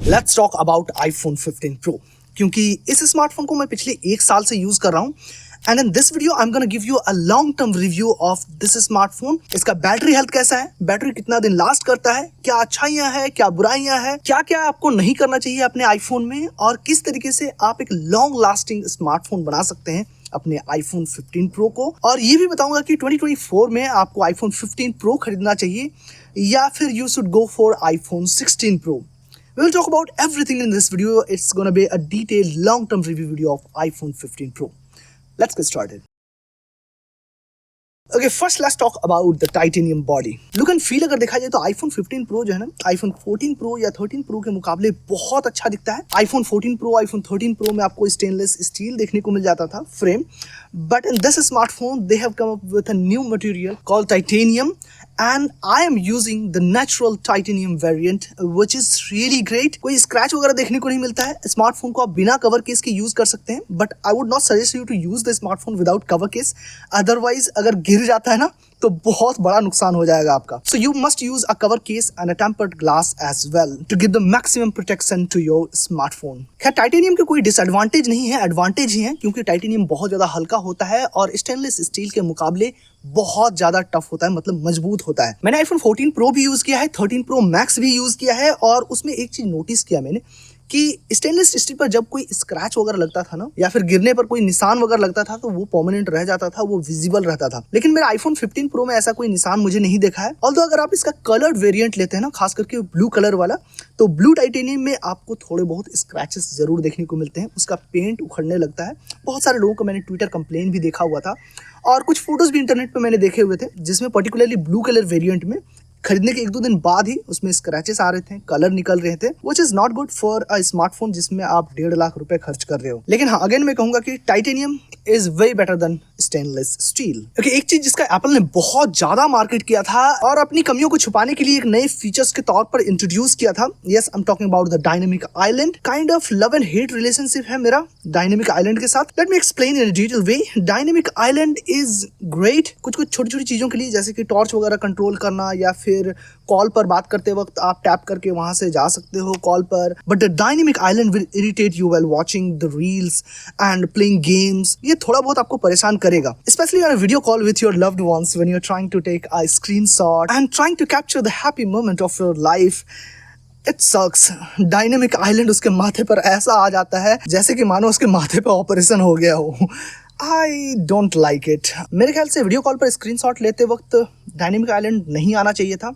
Let's talk about iPhone 15 Pro क्योंकि इस smartphone को मैं पिछले 1 साल से यूज कर रहा हूँ and in this video I am gonna give you a long term review of this smartphone. इसका बैटरी हेल्थ कैसा है, बैटरी कितना दिन लास्ट करता है, क्या अच्छाइयाँ हैं, क्या बुराइयां हैं, क्या क्या आपको नहीं करना चाहिए अपने आईफोन में और किस तरीके से आप एक लॉन्ग लास्टिंग स्मार्टफोन बना सकते हैं अपने iPhone 15 Pro को। और ये भी बताऊंगा कि 2024 में आपको iPhone 15 Pro खरीदना चाहिए या फिर you should go for iPhone 16 Pro। We will talk about everything in this video. It's gonna be a detailed long-term review video of iPhone 15 Pro. Let's get started. Okay, first let's talk about the titanium body. Look and feel अगर देखा जाए तो iPhone 15 Pro जो है ना iPhone 14 Pro या 13 Pro के मुकाबले बहुत अच्छा दिखता है। iPhone 14 Pro, iPhone 13 Pro में आपको स्टेनलेस स्टील देखने को मिल जाता था frame, but in this smartphone they have come up with a new material called titanium and I am using the natural titanium variant which is really great. कोई scratch वगैरह देखने को नहीं मिलता है। स्मार्टफोन को आप बिना कवर केस के यूज कर सकते हैं, but I would not suggest you to use the smartphone without cover case, otherwise अगर गिर जाता है ना तो बहुत बड़ा नुकसान हो जाएगा आपका। So you must use a cover case and a tempered glass as well to give the maximum protection to your smartphone. खैर टाइटेनियम के कोई डिसएडवांटेज नहीं है, एडवांटेज ही है, क्योंकि टाइटेनियम बहुत ज्यादा हल्का होता है और स्टेनलेस स्टील के मुकाबले बहुत ज्यादा टफ होता है, मतलब मजबूत होता है। मैंने iPhone 14 Pro भी यूज किया है, 13 Pro Max भी यूज किया है और उसमें एक चीज नोटिस किया मैंने कि स्टेनलेस स्टील पर जब कोई स्क्रैच वगैरह लगता था ना या फिर गिरने पर कोई निशान वगैरह लगता था तो वो परमानेंट रह जाता था, वो विजिबल रहता था। लेकिन मेरे iPhone 15 Pro में ऐसा कोई निशान मुझे नहीं देखा है। ऑल्दो अगर आप इसका कलर्ड वेरिएंट लेते हैं ना, खास करके ब्लू कलर वाला, तो ब्लू टाइटेनियम में आपको थोड़े बहुत स्क्रैचेस जरूर देखने को मिलते हैं, उसका पेंट उखड़ने लगता है। बहुत सारे लोगों को मैंने ट्विटर कंप्लेन भी देखा हुआ था और कुछ फोटोज भी इंटरनेट पे मैंने देखे हुए थे जिसमें पर्टिकुलरली ब्लू कलर वेरिएंट में खरीदने के 1-2 दिन बाद ही उसमें स्क्रैचेस आ रहे थे, कलर निकल रहे थे, which is not good for a smartphone जिसमें आप 1.5 लाख रुपए खर्च कर रहे हो। लेकिन हाँ, अगेन मैं कहूंगा कि titanium is way better than stainless steel. Okay, एक चीज जिसका एप्पल ने बहुत ज्यादा मार्केट किया था और अपनी कमियों को छुपाने के लिए एक नए फीचर्स के तौर पर इंट्रोड्यूस किया था। Yes, I am talking about the dynamic island. Kind of love and hate relationship है मेरा डायनेमिक आइलैंड के साथ। Let me explain in detail way. Dynamic island is great कुछ कुछ छोटी छोटी चीजों के लिए, जैसे कि टॉर्च वगैरह कंट्रोल करना या फिर कॉल पर बात करते वक्त आप टैप करके वहां से जा सकते हो कॉल पर। But the dynamic island will irritate you while watching the reels and playing games. ये थोड़ा बहुत आपको परेशान करेगा, specially on a video call with your loved ones when you are trying to take a screenshot and trying to capture the happy moment of your life. It sucks. Dynamic island उसके माथे पर ऐसा आ जाता है जैसे कि मानो उसके माथे पर ऑपरेशन हो गया हो। I don't like it. मेरे ख्याल से वीडियो कॉल पर स्क्रीनशॉट लेते वक्त डायनेमिक आइलैंड नहीं आना चाहिए था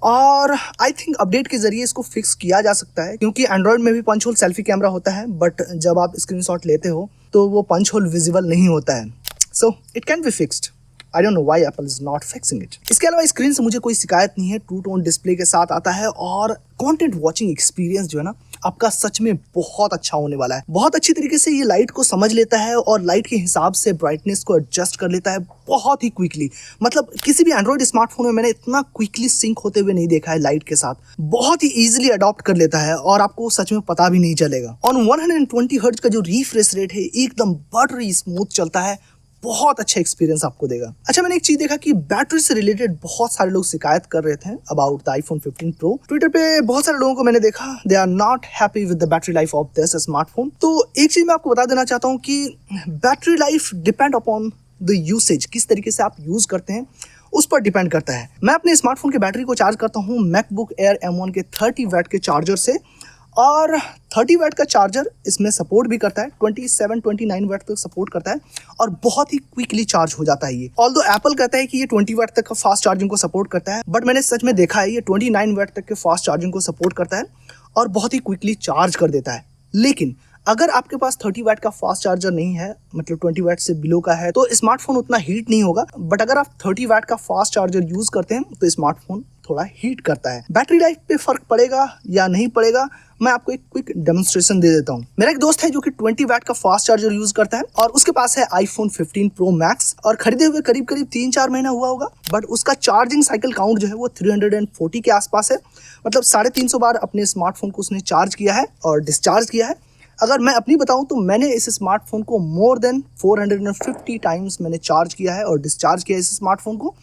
और आई थिंक अपडेट के जरिए इसको फिक्स किया जा सकता है, क्योंकि एंड्रॉयड में भी पंच होल सेल्फी कैमरा होता है, बट जब आप स्क्रीनशॉट लेते हो तो वो पंच होल विजिबल नहीं होता है। So it can be fixed. I don't know why Apple is not fixing it. इसके अलावा स्क्रीन से मुझे कोई शिकायत नहीं है, ट्रू टोन डिस्प्ले के साथ आता है और कंटेंट वाचिंग एक्सपीरियंस जो है ना आपका सच में बहुत अच्छा होने वाला है। बहुत अच्छी तरीके से ये लाइट को समझ लेता है और लाइट के हिसाब से ब्राइटनेस को एडजस्ट कर लेता है बहुत ही क्विकली। मतलब किसी भी एंड्रॉइड स्मार्टफोन में मैंने इतना क्विकली सिंक होते हुए नहीं देखा है लाइट के साथ। बहुत ही इजीली अडॉप्ट कर लेता है और आपको सच में पता भी नहीं चलेगा। ऑन 120 हर्ट्ज का जो रिफ्रेश रेट है एकदम बटरी स्मूथ चलता है, बहुत अच्छा एक्सपीरियंस आपको देगा। अच्छा, मैंने एक चीज देखा कि बैटरी से रिलेटेड बहुत सारे लोग शिकायत कर रहे थे about the iPhone 15 Pro। Twitter पे बहुत सारे लोगों को मैंने देखा, they are not happy with the battery life of this smartphone. तो एक चीज मैं आपको बता देना चाहता हूँ कि battery life depend upon the usage, किस तरीके से आप यूज करते हैं उस पर डिपेंड करता है। मैं अपने स्मार्टफोन की बैटरी को चार्ज करता हूँ मैकबुक एयर M1 के 30 वाट के चार्जर से और 30 वाट का चार्जर इसमें सपोर्ट भी करता है, 27-29 वाट तक सपोर्ट करता है और बहुत ही क्विकली चार्ज हो जाता है ये। ऑल्दो एप्पल कहता है कि ये 20 वाट तक का फास्ट चार्जिंग को सपोर्ट करता है, बट मैंने सच में देखा है ये 29 वाट तक के फास्ट चार्जिंग को सपोर्ट करता है और बहुत ही क्विकली चार्ज कर देता है। लेकिन अगर आपके पास 30 वाट का फास्ट चार्जर नहीं है, मतलब 20 वाट से बिलो का है, तो स्मार्टफोन उतना हीट नहीं होगा। बट अगर आप 30 वाट का फास्ट चार्जर यूज करते हैं तो स्मार्टफोन थोड़ा हीट करता है। बैटरी लाइफ पे फर्क पड़ेगा या नहीं पड़ेगा, मैं आपको एक क्विक डेमोन्स्ट्रेशन दे देता हूँ। मेरा एक दोस्त है जो कि 20 वाट का फास्ट चार्जर यूज करता है और उसके पास है iPhone 15 Pro Max और खरीदे हुए करीब 3-4 महीना हुआ होगा, बट उसका चार्जिंग साइकिल काउंट जो है वो 340 के आसपास है। मतलब 350 बार अपने स्मार्टफोन को उसने चार्ज किया है और डिस्चार्ज किया है। अगर मैं अपनी बताऊं तो मैंने इस स्मार्टफोन को मोर देन 450 टाइम्स मैंने चार्ज किया है और डिस्चार्ज किया है इस स्मार्टफोन को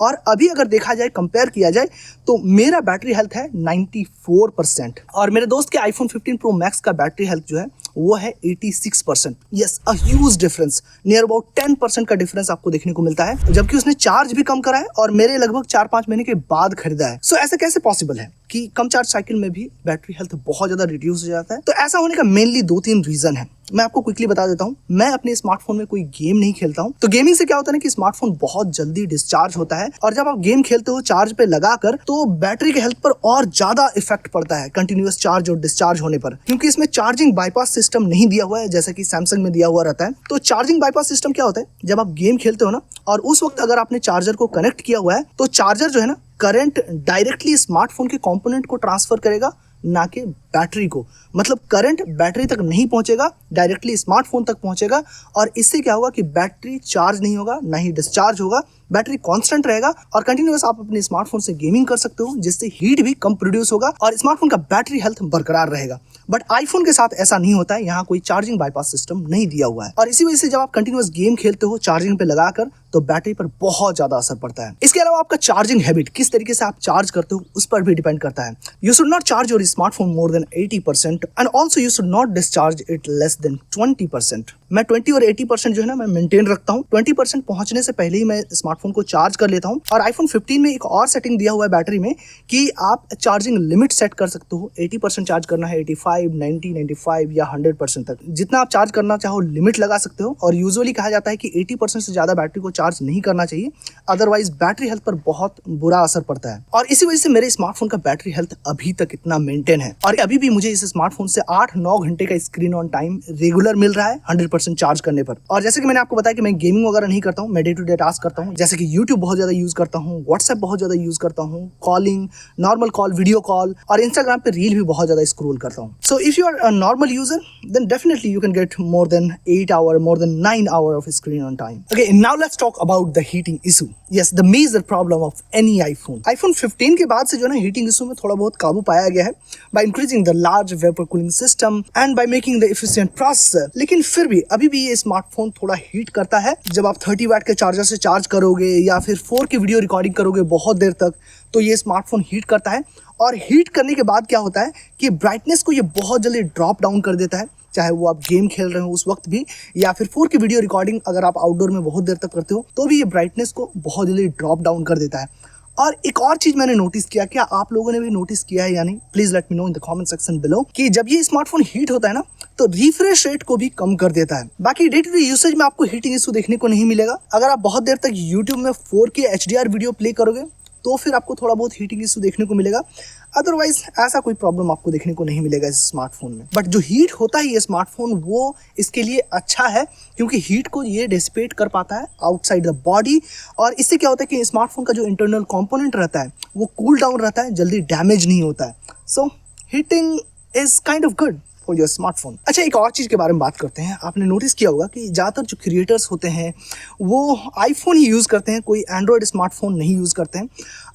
और अभी अगर देखा जाए, कंपेयर किया जाए, तो मेरा बैटरी हेल्थ है 94% और मेरे दोस्त के आईफोन 15 प्रो मैक्स का बैटरी हेल्थ जो है वो है 86%। Yes, a huge difference, near about 10% का डिफरेंस आपको देखने को मिलता है, जबकि उसने चार्ज भी कम करा है और मेरे लगभग 4-5 महीने के बाद खरीदा है। सो ऐसा कैसे पॉसिबल है कि कम चार्ज साइकिल में भी बैटरी हेल्थ बहुत ज्यादा रिड्यूस हो जाता है? तो ऐसा होने का मेनली 2-3 रीजन है। मैं आपको क्विकली बता देता हूँ। मैं अपने स्मार्टफोन में कोई गेम नहीं खेलता हूँ, तो गेमिंग से क्या होता है ना कि स्मार्टफोन बहुत जल्दी डिस्चार्ज होता है और जब आप गेम खेलते हो चार्ज पे लगाकर, तो बैटरी के हेल्थ पर और ज्यादा इफेक्ट पड़ता है कंटिन्यूअस चार्ज और डिस्चार्ज होने पर, क्योंकि इसमें चार्जिंग बाईपास सिस्टम नहीं दिया हुआ है जैसा कि सैमसंग में दिया हुआ रहता है। तो चार्जिंग बाईपास सिस्टम क्या होता है, जब आप गेम खेलते हो ना और उस वक्त अगर आपने चार्जर को कनेक्ट किया हुआ है, तो चार्जर जो है ना करंट डायरेक्टली स्मार्टफोन के कंपोनेंट को ट्रांसफर करेगा, ना कि बैटरी को। मतलब करंट बैटरी तक नहीं पहुंचेगा, डायरेक्टली स्मार्टफोन तक पहुंचेगा और इससे क्या होगा कि बैटरी चार्ज नहीं होगा, ना ही डिस्चार्ज होगा, बैटरी कांस्टेंट रहेगा और कंटिन्यूअस आप अपने स्मार्टफोन से गेमिंग कर सकते हो, जिससे हीट भी कम प्रोड्यूस होगा और स्मार्टफोन का बैटरी हेल्थ बरकरार रहेगा। बट आईफोन के साथ ऐसा नहीं होता है, यहाँ कोई चार्जिंग बाईपास सिस्टम नहीं दिया हुआ है और इसी वजह से जब आप कंटिन्यूअस गेम खेलते हो चार्जिंग पे लगाकर, तो बैटरी पर बहुत ज्यादा असर पड़ता है। इसके अलावा आपका चार्जिंग हैबिट, किस तरीके से आप चार्ज करते हो, उस पर भी डिपेंड करता है। You should not charge your smartphone more than 80% and also you should not discharge it less than 20%। मैं 20 और 80% जो है ना मैं मेंटेन रखता हूँ। 20% पहुंचने से पहले ही मैं स्मार्टफोन को चार्ज कर लेता हूँ और आईफोन 15 में एक और सेटिंग दिया हुआ है बैटरी में कि आप चार्जिंग लिमिट सेट कर सकते हो। 80% चार्ज करना है, 85, 90, 95 या 100% तक, जितना आप चार्ज करना चाहो लिमिट लगा सकते हो। और यूजुअली कहा जाता है कि 80% से ज्यादा बैटरी को चार्ज नहीं करना चाहिए, अदरवाइज बैटरी हेल्थ पर बहुत बुरा असर पड़ता है। और इसी वजह से मेरे स्मार्टफोन का बैटरी हेल्थ अभी तक इतना मेंटेन है और अभी भी मुझे इस स्मार्टफोन से 8-9 घंटे का स्क्रीन ऑन टाइम रेगुलर मिल रहा है 100% चार्ज करने पर। और जैसे कि मैंने आपको बताया कि मैं गेमिंग वगैरह नहीं करता हूँ, मैं डे टू डे टास्क करता हूँ, जैसे कि यूट्यूब बहुत ज्यादा यूज करता हूँ, व्हाट्सएप बहुत ज्यादा यूज करता हूँ, calling, normal call, video call और इंस्टाग्राम पे रील भी बहुत ज्यादा स्क्रॉल करता हूँ। So if you are a normal user then definitely you can get more than 8 hour, more than 9 hour of screen on time. Okay, now let's talk about the heating issue. Yes, the major problem of any iPhone. iPhone 15 के बाद से जो है ना heating issue में थोड़ा बहुत काबू पाया गया है by increasing the large vapor cooling system and by making the efficient processor. लेकिन फिर भी अभी भी ये स्मार्टफोन थोड़ा हीट करता है। जब आप 30 वाट के चार्जर से चार्ज करोगे या फिर 4K वीडियो रिकॉर्डिंग करोगे बहुत देर तक, तो ये स्मार्टफोन हीट करता है और हीट करने के बाद क्या होता है कि ब्राइटनेस को ये बहुत जल्दी ड्रॉप डाउन कर देता है, चाहे वो आप गेम खेल रहे हो उस वक्त भी या फिर 4K वीडियो रिकॉर्डिंग अगर आप आउटडोर में बहुत देर तक करते हो तो भी ये ब्राइटनेस को बहुत जल्दी ड्रॉप डाउन कर देता है। और एक और चीज मैंने नोटिस किया, क्या आप लोगों ने भी नोटिस किया है या नहीं, please let me know in the comment section below, कि जब ये स्मार्टफोन हीट होता है ना तो रिफ्रेश रेट को भी कम कर देता है। बाकी डे टू डे यूसेज में आपको हीटिंग इशू देखने को नहीं मिलेगा। अगर आप बहुत देर तक यूट्यूब में 4K HDR वीडियो प्ले करोगे तो फिर आपको थोड़ा बहुत हीटिंग इशू देखने को मिलेगा, अदरवाइज ऐसा कोई प्रॉब्लम आपको देखने को नहीं मिलेगा इस स्मार्टफोन में। बट जो हीट होता है ये स्मार्टफोन, वो इसके लिए अच्छा है क्योंकि हीट को ये डिसिपेट कर पाता है आउटसाइड द बॉडी और इससे क्या होता है कि स्मार्टफोन का जो इंटरनल कंपोनेंट रहता है वो कूल डाउन रहता है, जल्दी डैमेज नहीं होता है। So heating is kind of good for your smartphone. अच्छा, एक और चीज़ के बारे में बात करते हैं। आपने नोटिस किया होगा कि ज़्यादातर जो क्रिएटर्स होते हैं वो आईफोन ही यूज़ करते हैं, कोई एंड्रॉयड स्मार्टफोन नहीं यूज़ करते हैं।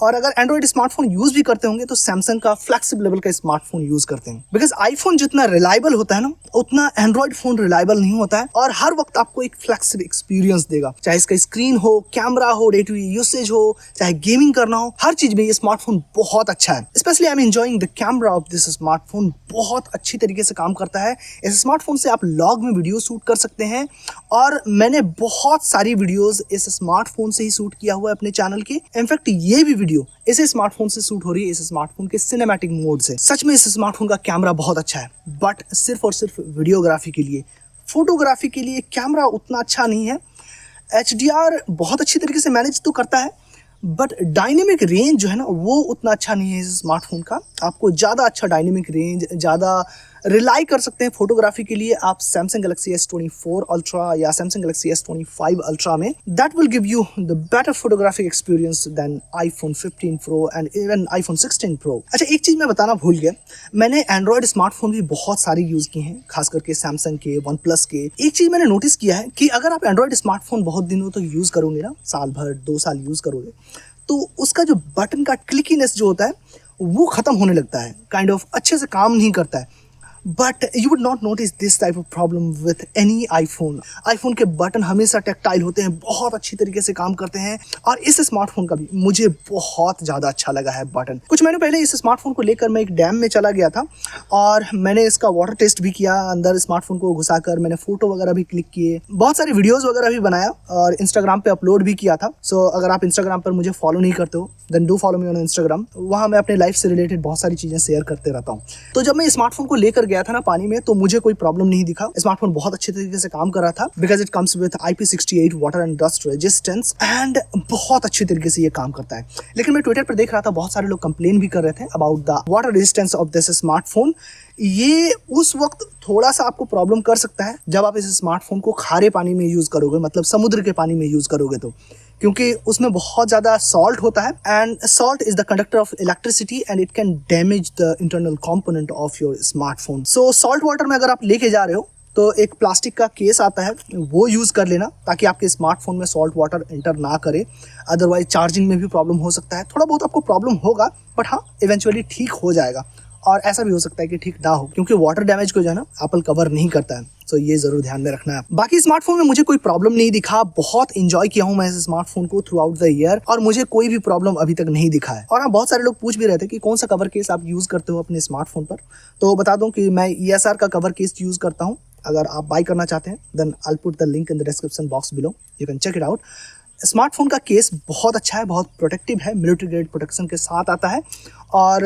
और अगर एंड्रॉयड स्मार्टफोन यूज़ भी करते होंगे तो सैमसंग का फ्लैगशिप लेवल का स्मार्टफोन यूज़ करते हैं, बिकॉज आईफोन जितना रिलायबल होता है ना उतना एंड्रॉयड फोन रिलायबल नहीं होता है और हर वक्त आपको एक फ्लैगशिप एक्सपीरियंस देगा, चाहे इसका स्क्रीन हो, कैमरा हो, डे टू डे यूसेज हो, चाहे गेमिंग करना हो, हर चीज़ में ये स्मार्टफोन बहुत अच्छा है। Specially I am enjoying the camera off this smartphone, बहुत अच्छी तरीके से काम करता है। इस स्मार्टफोन से आप लॉग में वीडियो शूट कर सकते हैं और मैंने बहुत सारी वीडियोस इस स्मार्टफोन से ही शूट किया हुआ है अपने चैनल के। इनफैक्ट ये भी वीडियो इस स्मार्टफोन से शूट हो रही है, इस स्मार्टफोन के सिनेमैटिक मोड से। सच में इस स्मार्टफोन का कैमरा बहुत अच्छा है, बट सिर्फ और सिर्फ वीडियोग्राफी के लिए, फोटोग्राफी के लिए कैमरा उतना अच्छा नहीं है। HDR बहुत अच्छी तरीके से मैनेज तो करता है, बट डायनेमिक रेंज जो है ना वो उतना अच्छा नहीं है इस स्मार्टफोन का। आपको ज़्यादा अच्छा डायनेमिक रेंज, ज़्यादा रिलाई कर सकते हैं फोटोग्राफी के लिए आप सैमसंग गैलेक्सी S24 अल्ट्रा या सैमसंग गैलेक्सी S25 अल्ट्रा में। That will give you the better photographic experience than iPhone 15 pro and even iPhone 16 pro. अच्छा, एक चीज़ मैं बताना भूल गया, मैंने एंड्रॉयड स्मार्टफोन भी बहुत सारे यूज़ किए हैं, खास करके सैमसंग के, वन प्लस के। एक चीज़ मैंने नोटिस किया है कि अगर आप एंड्रॉयड स्मार्टफोन बहुत दिनों तक यूज़ करोगे ना, साल भर 2 साल यूज़ करोगे, तो उसका जो बटन का क्लिकीनेस जो होता है वो ख़त्म होने लगता है, काइंड ऑफ अच्छे से काम नहीं करता है। But you would not notice this type of problem with any iPhone. IPhone के बटन हमेशा टेक्टाइल होते हैं, बहुत अच्छी तरीके से काम करते हैं, और इस स्मार्टफोन का भी मुझे बहुत ज़्यादा अच्छा लगा है बटन। कुछ महीने पहले इस स्मार्टफोन को लेकर मैं एक डैम में चला गया था और मैंने इसका वाटर टेस्ट भी किया। अंदर स्मार्टफोन को घुसाकर मैंने फोटो वगैरह भी क्लिक किए, बहुत सारे वीडियोस वगैरह भी बनाया और इंस्टाग्राम पे अपलोड भी किया था। सो अगर आप इंस्टाग्राम पर मुझे फॉलो नहीं करते हो then do follow me on Instagram. वहाँ मैं अपने लाइफ से रिलेटेड बहुत सारी चीज़ें शेयर करते रहता हूँ। तो जब मैं स्मार्टफोन को लेकर गया था ना पानी में, तो मुझे कोई प्रॉब्लम नहीं दिखा। स्मार्टफोन बहुत अच्छे तरीके से काम कर रहा था because it comes with IP68 water and dust resistance and बहुत अच्छी तरीके से ये काम करता है। लेकिन मैं ट्विटर पर देख रहा था बहुत सारे लोग कंप्लेन भी कर रहे थे about the water resistance of this smartphone. ये उस वक्त थोड़ा सा आपको प्रॉब्लम कर सकता है जब आप इस स्मार्टफोन को खारे पानी में यूज़ करोगे, मतलब समुद्र के पानी में यूज़ करोगे तो, क्योंकि उसमें बहुत ज़्यादा सॉल्ट होता है and salt is the conductor of electricity and it can damage the internal component of your smartphone. So salt water में अगर आप लेके जा रहे हो तो एक प्लास्टिक का केस आता है, वो यूज़ कर लेना ताकि आपके स्मार्टफोन में सॉल्ट वाटर एंटर ना करे। अदरवाइज चार्जिंग में भी प्रॉब्लम हो सकता है, थोड़ा बहुत आपको प्रॉब्लम होगा बट हाँ इवेंचुअली ठीक हो जाएगा। और ऐसा भी हो सकता है कि ठीक ना हो, क्योंकि वाटर डैमेज को जो है ना एप्पल कवर नहीं करता है। तो ये जरूर ध्यान में रखना है। बाकी स्मार्टफोन में मुझे कोई प्रॉब्लम नहीं दिखा, बहुत इंजॉय किया हूँ मैं इस स्मार्टफोन को थ्रू आउट द ईयर और मुझे कोई भी प्रॉब्लम अभी तक नहीं दिखा है। और हाँ, बहुत सारे लोग पूछ भी रहे थे कि कौन सा कवर केस आप यूज़ करते हो अपने स्मार्टफोन पर। तो बता दूं कि मैं ESR का कवर केस यूज़ करता हूँ। अगर आप बाय करना चाहते हैं then I put the link in the description box below, you can check it out. Smartphone का केस बहुत अच्छा है, बहुत प्रोटेक्टिव है, मिलिट्री ग्रेड प्रोटेक्शन के साथ आता है और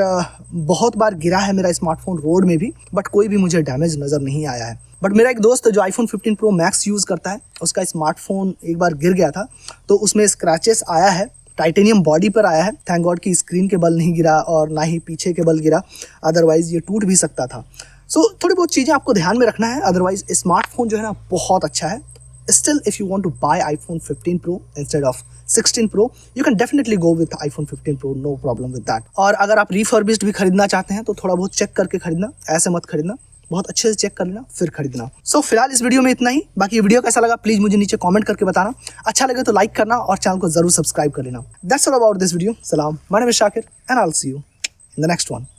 बहुत बार गिरा है मेरा स्मार्टफोन रोड में भी, बट कोई भी मुझे डैमेज नज़र नहीं आया है। बट मेरा एक दोस्त जो iPhone 15 Pro Max यूज़ करता है, उसका स्मार्टफोन एक बार गिर गया था तो उसमें स्क्रैचेस आया है, टाइटेनियम बॉडी पर आया है। थैंक गॉड कि स्क्रीन के बल नहीं गिरा और ना ही पीछे के बल गिरा, अदरवाइज़ ये टूट भी सकता था। सो थोड़ी बहुत चीज़ें आपको ध्यान में रखना है। अदरवाइज स्मार्टफोन जो है ना बहुत अच्छा है। Still, if you want to buy iPhone 15 Pro instead of 16 Pro, you can definitely go with iPhone 15 Pro, no problem with that. और अगर आप refurbished भी खरीदना चाहते हैं तो थोड़ा बहुत चेक करके खरीदना, ऐसे मत खरीदना, बहुत अच्छे से चेक कर लेना फिर खरीदना। सो फिलहाल इस वीडियो में इतना ही। बाकी वीडियो कैसा लगा प्लीज मुझे नीचे कमेंट करके बताना। अच्छा लगे तो लाइक करना और चैनल को जरूर सब्सक्राइब कर लेना। That's all about this video. Salam. My name is Shakir and I'll see you in the next one.